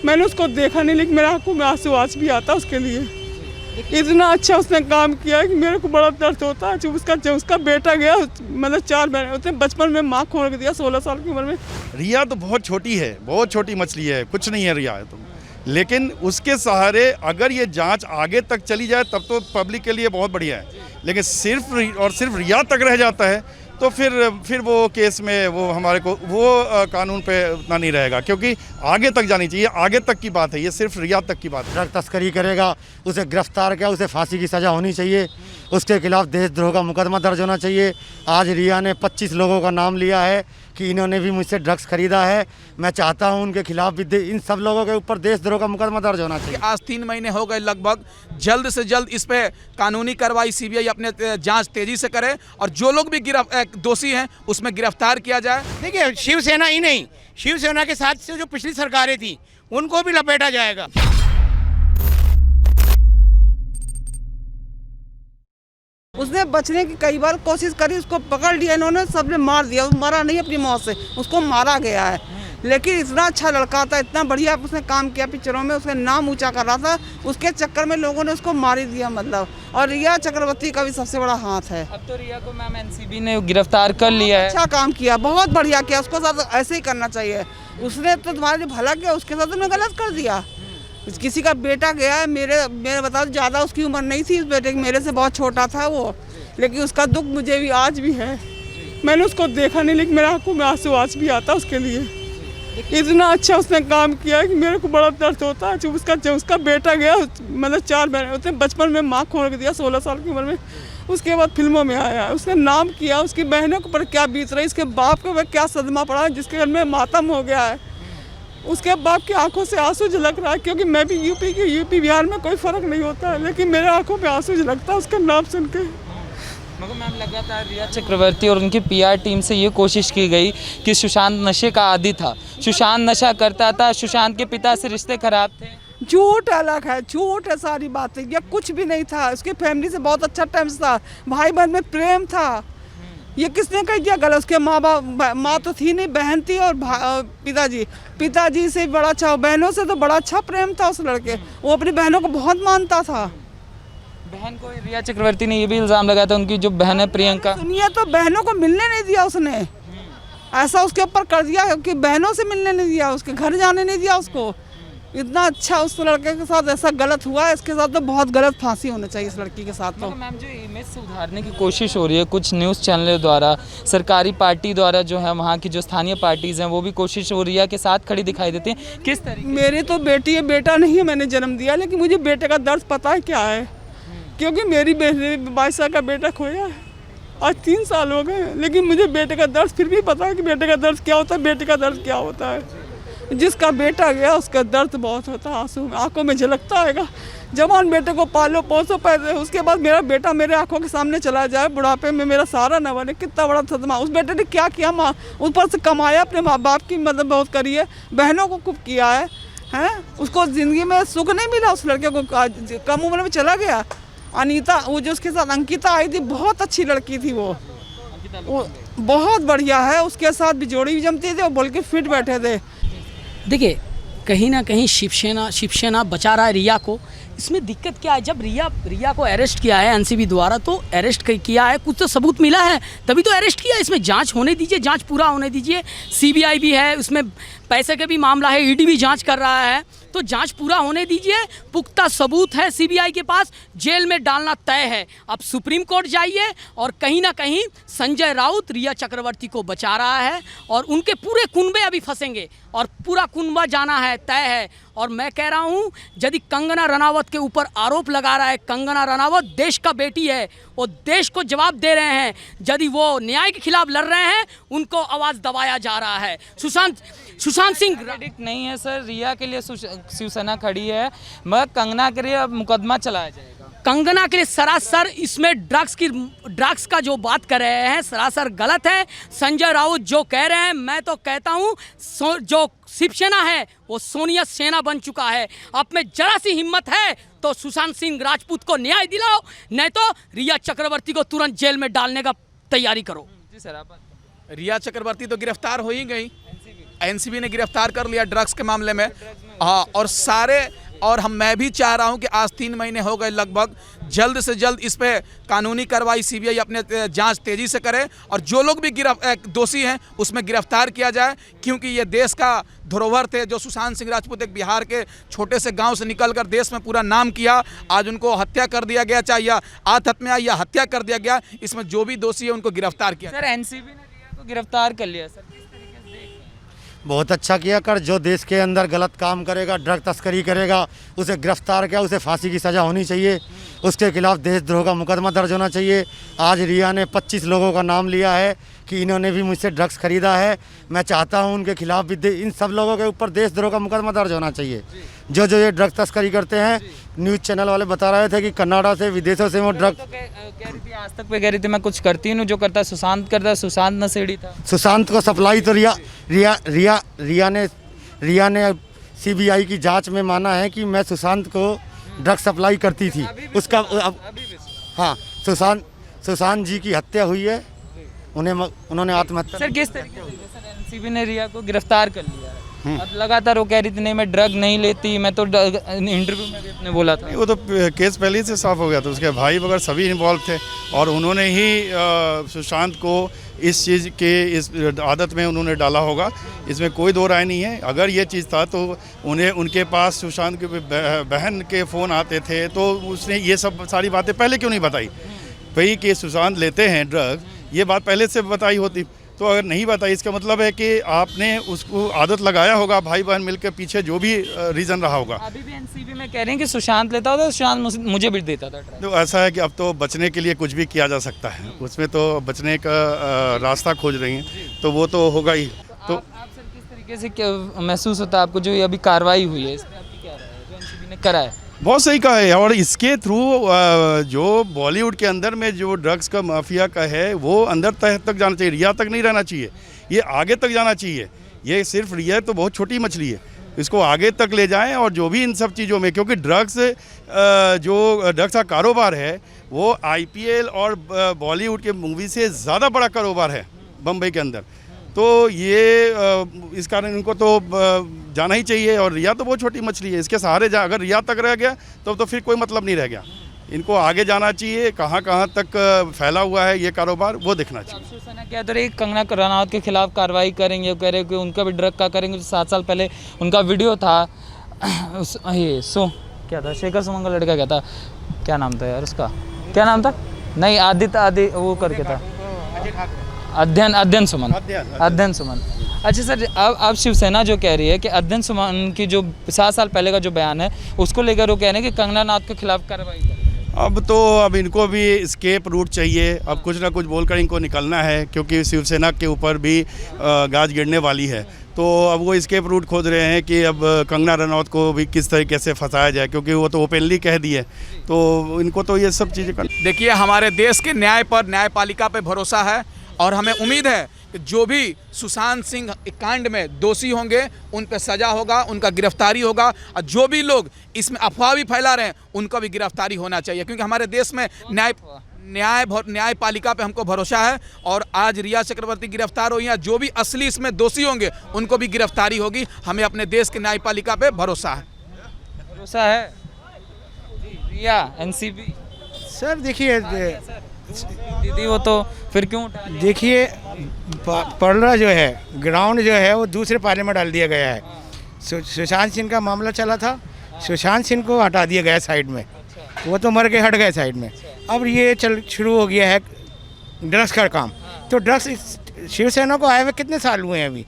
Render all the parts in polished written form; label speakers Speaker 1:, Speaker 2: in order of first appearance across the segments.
Speaker 1: मैंने उसको देखा नहीं, लेकिन मेरे आंखों में आंसू आज भी आता उसके लिए। इतना अच्छा उसने काम किया कि मेरे को बड़ा दर्द होता है। जब उसका बेटा गया, मतलब 4 महीने होते बचपन में माँ खो दिया 16 साल की उम्र में।
Speaker 2: रिया तो बहुत छोटी है, बहुत छोटी मछली है, कुछ नहीं है रिया है तो, लेकिन उसके सहारे अगर ये जांच आगे तक चली जाए तब तो पब्लिक के लिए बहुत बढ़िया है। लेकिन सिर्फ रिया तक रह जाता है तो फिर वो केस में वो हमारे को वो कानून पे उतना नहीं रहेगा, क्योंकि आगे तक जानी चाहिए। आगे तक की बात है, ये सिर्फ रिया तक की बात है।
Speaker 3: ड्रग तस्करी करेगा उसे गिरफ्तार किया, उसे फांसी की सज़ा होनी चाहिए, उसके खिलाफ देशद्रोह का मुकदमा दर्ज होना चाहिए। आज रिया ने 25 लोगों का नाम लिया है कि इन्होंने भी मुझसे ड्रग्स खरीदा है। मैं चाहता हूं उनके खिलाफ भी इन सब लोगों के ऊपर देशद्रोह का मुकदमा दर्ज होना चाहिए।
Speaker 4: आज 3 महीने हो गए लगभग, जल्द से जल्द इस पे कानूनी कार्रवाई सीबीआई अपने जांच तेजी से करे और जो लोग भी दोषी हैं उसमें गिरफ्तार किया जाए।
Speaker 5: देखिए, शिवसेना ही नहीं, शिवसेना के साथ से जो पिछली सरकारें थी उनको भी लपेटा जाएगा।
Speaker 1: उसने बचने की कई बार कोशिश करी, उसको पकड़ लिया इन्होंने, सबने मार दिया। वो मरा नहीं अपनी मौत से, उसको मारा गया है। लेकिन इतना अच्छा लड़का था, इतना बढ़िया उसने काम किया पिक्चरों में, उसका नाम ऊंचा कर रहा था, उसके चक्कर में लोगों ने उसको मार ही दिया मतलब। और रिया चक्रवर्ती का भी सबसे बड़ा हाथ है।
Speaker 6: अब तो रिया को मैम एनसीबी ने गिरफ्तार कर लिया है।
Speaker 1: अच्छा काम किया, बहुत बढ़िया किया, उसको साथ ऐसे ही करना चाहिए। उसने तो तुम्हारे लिए भला किया, उसके साथ उन्होंने गलत कर दिया। किसी का बेटा गया है, मेरे बता, ज़्यादा उसकी उम्र नहीं थी इस बेटे की, मेरे से बहुत छोटा था वो, लेकिन उसका दुख मुझे भी आज भी है। मैंने उसको देखा नहीं, लेकिन मेरे आंखों में आंसू आज भी आता उसके लिए। इतना अच्छा उसने काम किया कि मेरे को बड़ा दर्द होता है। जब उसका बेटा गया, मतलब 4 महीने होते बचपन में माँ खो दिया 16 साल की उम्र में। उसके बाद फिल्मों में आया, उसने नाम किया, उसकी बहनों के ऊपर क्या बीत रही, इसके बाप के ऊपर क्या सदमा पड़ा, जिसके घर में मातम हो गया है। उसके बाप की आंखों से आंसू झलक रहा है, क्योंकि मैं भी यूपी बिहार में कोई फ़र्क नहीं होता है, लेकिन मेरे आंखों में आंसू झलकता है उसका नाम सुन के।
Speaker 6: मगर मैम लगातार रिया चक्रवर्ती और उनकी पीआर टीम से ये कोशिश की गई कि सुशांत नशे का आदी था, सुशांत नशा करता था, सुशांत के पिता से रिश्ते खराब थे।
Speaker 1: झूठ अलग है, झूठ है सारी बातें, ये कुछ भी नहीं था। उसकी फैमिली से बहुत अच्छा टाइम था, भाई बहन में प्रेम था। ये किसने कह दिया गलत? उसके माँ तो थी नहीं, बहन थी और पिताजी से बड़ा अच्छा, बहनों से तो बड़ा अच्छा प्रेम था उस लड़के। वो अपनी बहनों को बहुत मानता था।
Speaker 6: बहन को रिया चक्रवर्ती ने ये भी इल्ज़ाम लगाया था, उनकी जो बहन है प्रियंका,
Speaker 1: सुनिए, तो बहनों को मिलने नहीं दिया उसने, ऐसा उसके ऊपर कर दिया कि बहनों से मिलने नहीं दिया, उसके घर जाने नहीं दिया उसको। इतना अच्छा उस लड़के के साथ ऐसा गलत हुआ, इसके साथ तो बहुत गलत फांसी होनी चाहिए इस लड़की के साथ। तो
Speaker 6: मैम जो इमेज सुधारने की कोशिश हो रही है कुछ न्यूज़ चैनलों द्वारा, सरकारी पार्टी द्वारा, जो है वहाँ की जो स्थानीय पार्टीज़ हैं वो भी कोशिश हो रही है कि साथ खड़ी दिखाई देती हैं। किस तरीके?
Speaker 1: मेरी तो बेटी है, बेटा नहीं है, मैंने जन्म दिया, लेकिन मुझे बेटे का दर्द पता है क्या है, क्योंकि मेरी 22 साल का बेटा खोया है, आज 3 साल हो गए, लेकिन मुझे बेटे का दर्द फिर भी पता है कि बेटे का दर्द क्या होता है, बेटे का दर्द क्या होता है। जिसका बेटा गया उसका दर्द बहुत होता है, आंसू आंखों में झलकता है। जवान बेटे को पालो पोसो पैसे, उसके बाद मेरा बेटा मेरे आंखों के सामने चला जाए, बुढ़ापे में मेरा सहारा न बने, कितना बड़ा सदमा। उस बेटे ने क्या किया, माँ ऊपर से कमाया, अपने माँ बाप की मदद बहुत करी है, बहनों को खूब किया है। उसको ज़िंदगी में सुख नहीं मिला, उस लड़के को कम उम्र में चला गया। अनीता, वो जो उसके साथ अंकिता आई थी, बहुत अच्छी लड़की थी वो बहुत बढ़िया है, उसके साथ भी जोड़ी भी जमती थी, वो बोल के फिट बैठे थे।
Speaker 7: देखिए, कहीं ना कहीं शिवसेना बचा रहा है रिया को। इसमें दिक्कत क्या है, जब रिया को अरेस्ट किया है एनसीबी द्वारा, तो अरेस्ट किया है, कुछ तो सबूत मिला है तभी तो अरेस्ट किया है। इसमें जांच होने दीजिए, जांच पूरा होने दीजिए। सीबीआई भी है, उसमें पैसे का भी मामला है, ईडी भी जांच कर रहा है, तो जांच पूरा होने दीजिए। पुख्ता सबूत है सीबीआई के पास, जेल में डालना तय है। अब सुप्रीम कोर्ट जाइए और कहीं ना कहीं संजय राउत रिया चक्रवर्ती को बचा रहा है और उनके पूरे कुनबे अभी फंसेंगे और पूरा कुनबा जाना है, तय है। और मैं कह रहा हूँ, यदि कंगना रनावत के ऊपर आरोप लगा रहा है, कंगना रनावत देश का बेटी है, वो देश को जवाब दे रहे हैं। यदि वो न्याय के खिलाफ लड़ रहे हैं, उनको आवाज़ दबाया जा रहा है। सुशांत सिंह
Speaker 6: नहीं है सर, रिया के लिए शिवसेना खड़ी है, मगर कंगना के लिए अब मुकदमा चलाया जाएगा।
Speaker 7: कंगना के लिए सरासर इसमें ड्रग्स का जो बात कर रहे हैं सरासर गलत है। संजय राउत जो कह रहे हैं, मैं तो कहता हूं जो शिवसेना है वो सोनिया सेना बन चुका है। आप में जरा सी हिम्मत है तो सुशांत सिंह राजपूत को न्याय दिलाओ, नहीं तो रिया चक्रवर्ती को तुरंत जेल में डालने का तैयारी करो।
Speaker 6: जी सर, आप
Speaker 4: रिया चक्रवर्ती तो गिरफ्तार हो ही गई, एनसीबी ने गिरफ्तार कर लिया ड्रग्स के मामले में। हाँ, और मैं भी चाह रहा हूं कि आज 3 महीने हो गए लगभग, जल्द से जल्द इस पे कानूनी कार्रवाई सीबीआई अपने जांच तेजी से करे और जो लोग भी दोषी हैं उसमें गिरफ्तार किया जाए, क्योंकि ये देश का धरोहर थे। जो सुशांत सिंह राजपूत एक बिहार के छोटे से गांव से निकलकर देश में पूरा नाम किया, आज उनको हत्या कर दिया गया, चाहे या आत्महत्या या हत्या कर दिया गया। इसमें जो भी दोषी है उनको गिरफ्तार किया।
Speaker 6: सर एनसीबी ने रिया को गिरफ्तार कर लिया सर,
Speaker 3: बहुत अच्छा किया। कर जो देश के अंदर गलत काम करेगा, ड्रग तस्करी करेगा, उसे गिरफ्तार किया, उसे फांसी की सज़ा होनी चाहिए। उसके खिलाफ देशद्रोह का मुकदमा दर्ज होना चाहिए। आज रिया ने 25 लोगों का नाम लिया है कि इन्होंने भी मुझसे ड्रग्स खरीदा है। मैं चाहता हूं उनके खिलाफ भी इन सब लोगों के ऊपर देशद्रोह का मुकदमा दर्ज होना चाहिए। जो ये ड्रग तस्करी करते हैं, न्यूज़ चैनल वाले बता रहे थे कि कनाडा से, विदेशों से वो ड्रग
Speaker 6: तो कह रही थी, आज तक पे कह रही थी मैं कुछ करती हूँ, जो करता है सुशांत करता है, सुशांत नशेड़ी था।
Speaker 3: सुशांत को सप्लाई तो रिया ने सीबीआई की जांच में माना है कि मैं सुशांत को ड्रग सप्लाई करती थी। उसका हाँ, सुशांत जी की हत्या हुई है, उन्होंने आत्महत्या।
Speaker 6: सर किस तरीके से सर एनसीबी ने रिया को गिरफ्तार कर लिया है? अब लगातार वो कह रही थी नहीं मैं ड्रग नहीं लेती, मैं तो इंटरव्यू में भी अपने बोला था।
Speaker 2: वो तो केस पहले ही से साफ हो गया था, उसके भाई वगैरह सभी इन्वॉल्व थे और उन्होंने ही सुशांत को इस चीज़ के इस आदत में उन्होंने डाला होगा, इसमें कोई दो राय नहीं है। अगर ये चीज़ था तो उनके पास सुशांत के बहन के फ़ोन आते थे, तो उसने ये सब सारी बातें पहले क्यों नहीं बताई भाई कि सुशांत लेते हैं ड्रग, ये बात पहले से बताई होती। तो अगर नहीं बताई, इसका मतलब है कि आपने उसको आदत लगाया होगा, भाई बहन मिलकर पीछे जो भी रीज़न रहा होगा।
Speaker 6: अभी भी एनसीबी में कह रहे हैं कि सुशांत लेता होता, सुशांत मुझे भी देता था।
Speaker 2: तो ऐसा है कि अब तो बचने के लिए कुछ भी किया जा सकता है, उसमें तो बचने का रास्ता खोज रही हैं, तो वो तो होगा ही। तो
Speaker 6: आप सर किस तरीके से क्या महसूस होता है आपको जो ये अभी कार्रवाई हुई है, इस पर आपकी क्या राय है जो एनसीबी ने करा है?
Speaker 2: बहुत सही कहा है, और इसके थ्रू जो बॉलीवुड के अंदर में जो ड्रग्स का माफिया का है वो अंदर तक जाना चाहिए, रिया तक नहीं रहना चाहिए, ये आगे तक जाना चाहिए। ये सिर्फ रिया तो बहुत छोटी मछली है, इसको आगे तक ले जाएं और जो भी इन सब चीज़ों में, क्योंकि जो ड्रग्स का कारोबार है वो आईपीएल और बॉलीवुड के मूवी से ज़्यादा बड़ा कारोबार है बम्बई के अंदर। तो ये इस कारण इनको तो जाना ही चाहिए, और रिया तो बहुत छोटी मछली है, इसके सहारे अगर रिया तक रह गया तो फिर कोई मतलब नहीं रह गया। इनको आगे जाना चाहिए, कहाँ कहाँ तक फैला हुआ है ये कारोबार वो देखना चाहिए।
Speaker 6: शिवसेना क्या रही, कंगना रनावत के खिलाफ कार्रवाई करेंगे, वो कह रहे कि उनका भी ड्रग का करेंगे। 7 साल पहले उनका वीडियो था, क्या था, शेखर सुमन का लड़का क्या था, क्या नाम था यार उसका, क्या नाम था, नहीं आदित्य वो करके था, अध्ययन सुमन। अच्छा सर, अब शिवसेना जो कह रही है कि अध्ययन सुमन की जो 7 साल पहले का जो बयान है उसको लेकर वो कह रहे हैं कि कंगना रनावत के खिलाफ कार्रवाई करें।
Speaker 2: अब इनको भी स्केप रूट चाहिए, अब कुछ ना कुछ बोलकर इनको निकलना है, क्योंकि शिवसेना के ऊपर भी गाज गिरने वाली है। तो अब वो स्केप रूट खोज रहे हैं कि अब कंगना रनावत को भी किस तरीके से फंसाया जाए, क्योंकि वो तो ओपनली कह दी है, तो इनको तो ये सब चीज़ें कर।
Speaker 4: देखिए, हमारे देश के न्याय पर, न्यायपालिका पे भरोसा है और हमें उम्मीद है कि जो भी सुशांत सिंह कांड में दोषी होंगे उन पर सज़ा होगा, उनका गिरफ्तारी होगा, और जो भी लोग इसमें अफवाह भी फैला रहे हैं उनका भी गिरफ्तारी होना चाहिए, क्योंकि हमारे देश में न्यायपालिका पे हमको भरोसा है। और आज रिया चक्रवर्ती गिरफ्तार हुई हैं, जो भी असली इसमें दोषी होंगे उनको भी गिरफ्तारी होगी। हमें अपने देश के न्यायपालिका पे भरोसा है।
Speaker 6: रिया एनसीबी
Speaker 5: सर देखिए,
Speaker 6: दीदी वो तो फिर क्यों उठा लिया?
Speaker 5: देखिए पड़ला जो है, ग्राउंड जो है वो दूसरे पाले में डाल दिया गया है। सुशांत सिंह का मामला चला था, सुशांत सिंह को हटा दिया गया साइड में, वो तो मर के हट गए साइड में। अब ये शुरू हो गया है ड्रग्स का काम। तो ड्रग्स शिवसेना को आए हुए कितने साल हुए हैं?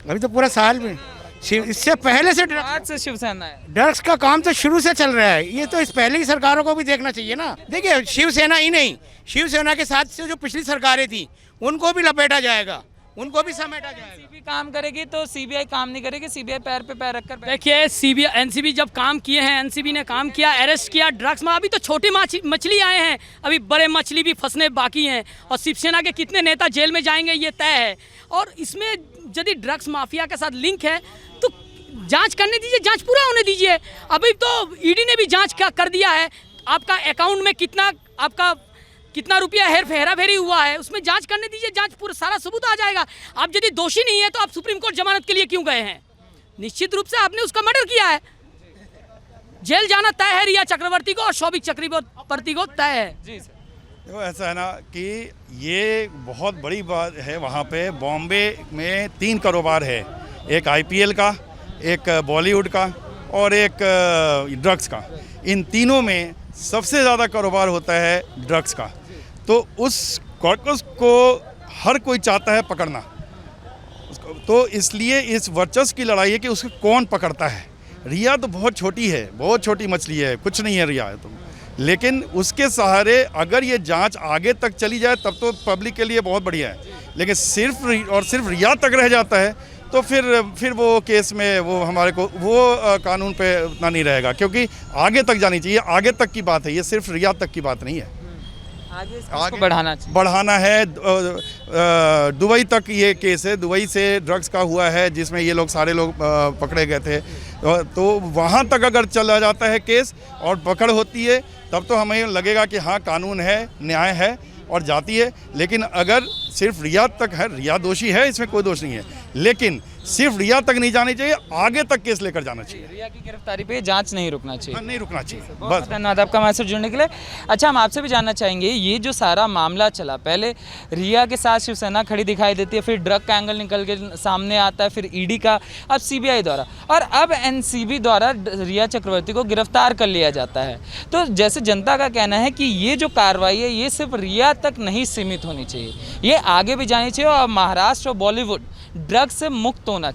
Speaker 5: अभी तो पूरा साल में, इससे पहले से
Speaker 6: आज से शिवसेना है,
Speaker 5: ड्रग्स का काम तो शुरू से चल रहा है। ये तो इस पहले की सरकारों को भी देखना चाहिए ना। देखिए, शिवसेना ही नहीं, शिवसेना के साथ से जो पिछली सरकारें थी उनको भी लपेटा जाएगा, उनको भी समेटा जाएगा।
Speaker 6: एनसीबी काम करेगी तो सीबीआई काम नहीं करेगी, सीबीआई पैर पे पैर रखकर
Speaker 7: देखिए सीबीआई एनसीबी जब काम किए हैं, एनसीबी ने काम किया, अरेस्ट किया ड्रग्स में। अभी तो छोटी मछली आए हैं, अभी बड़े मछली भी फंसने बाकी हैं, और शिवसेना के कितने नेता जेल में जाएंगे ये तय है। और इसमें यदि ड्रग्स माफिया के साथ लिंक है तो जांच करने दीजिए, जांच पूरा होने दीजिए। अभी तो ईडी ने भी जांच कर दिया है, आपका अकाउंट में कितना रुपया हेरा फेरी हुआ है, उसमें जांच करने दीजिए, जांच पूरा सारा सबूत आ जाएगा। आप यदि दोषी नहीं है तो आप सुप्रीम कोर्ट जमानत के लिए क्यों गए हैं? निश्चित रूप से आपने उसका मर्डर किया है। जेल जाना तय है रिया चक्रवर्ती को और शौविक चक्रवर्ती को तय है।
Speaker 6: जी सर।
Speaker 2: देखो ऐसा है ना कि ये बहुत बड़ी बात है। वहाँ पे बॉम्बे में 3 कारोबार है, एक आईपीएल का, एक बॉलीवुड का और एक ड्रग्स का। इन तीनों में सबसे ज़्यादा कारोबार होता है ड्रग्स का। तो उस कॉर्कस को हर कोई चाहता है पकड़ना, तो इसलिए इस वर्चस्व की लड़ाई है कि उसको कौन पकड़ता है। रिया तो बहुत छोटी है, बहुत छोटी मछली है, कुछ नहीं है रिया है तो, लेकिन उसके सहारे अगर ये जांच आगे तक चली जाए तब तो पब्लिक के लिए बहुत बढ़िया है। लेकिन सिर्फ रिया तक रह जाता है तो फिर वो केस में वो हमारे को वो कानून पे उतना नहीं रहेगा, क्योंकि आगे तक जानी चाहिए। आगे तक की बात है, ये सिर्फ रिया तक की बात नहीं है।
Speaker 6: आगे बढ़ाना चाहिए।
Speaker 2: बढ़ाना है। दुबई तक ये केस है, दुबई से ड्रग्स का हुआ है जिसमें ये लोग सारे लोग पकड़े गए थे। तो वहाँ तक अगर चला जाता है केस और पकड़ होती है तब तो हमें लगेगा कि हाँ कानून है, न्याय है और जाती है। लेकिन अगर सिर्फ रिया तक है, रिया दोषी है, इसमें कोई दोष नहीं है, लेकिन सिर्फ रिया तक नहीं जानी चाहिए, आगे तक केस लेकर जाना चाहिए।
Speaker 6: रिया की गिरफ्तारी पे जांच नहीं रुकना चाहिए।
Speaker 2: नहीं रुकना चाहिए।
Speaker 6: बस धन्यवाद आपका हमारे साथ जुड़ने के लिए। अच्छा, हम आपसे भी जानना चाहेंगे, ये जो सारा मामला चला, पहले रिया के साथ शिवसेना खड़ी दिखाई देती है, फिर ड्रग का एंगल निकल के सामने आता है, फिर ईडी का, अब सीबीआई द्वारा और अब एनसीबी द्वारा रिया चक्रवर्ती को गिरफ्तार कर लिया जाता है। तो जैसे जनता का कहना है कि ये जो कार्रवाई है ये सिर्फ रिया तक नहीं सीमित होनी चाहिए, ये आगे भी जानी चाहिए और महाराष्ट्र और बॉलीवुड ड्रग्स से मुक्त होना चाहिए।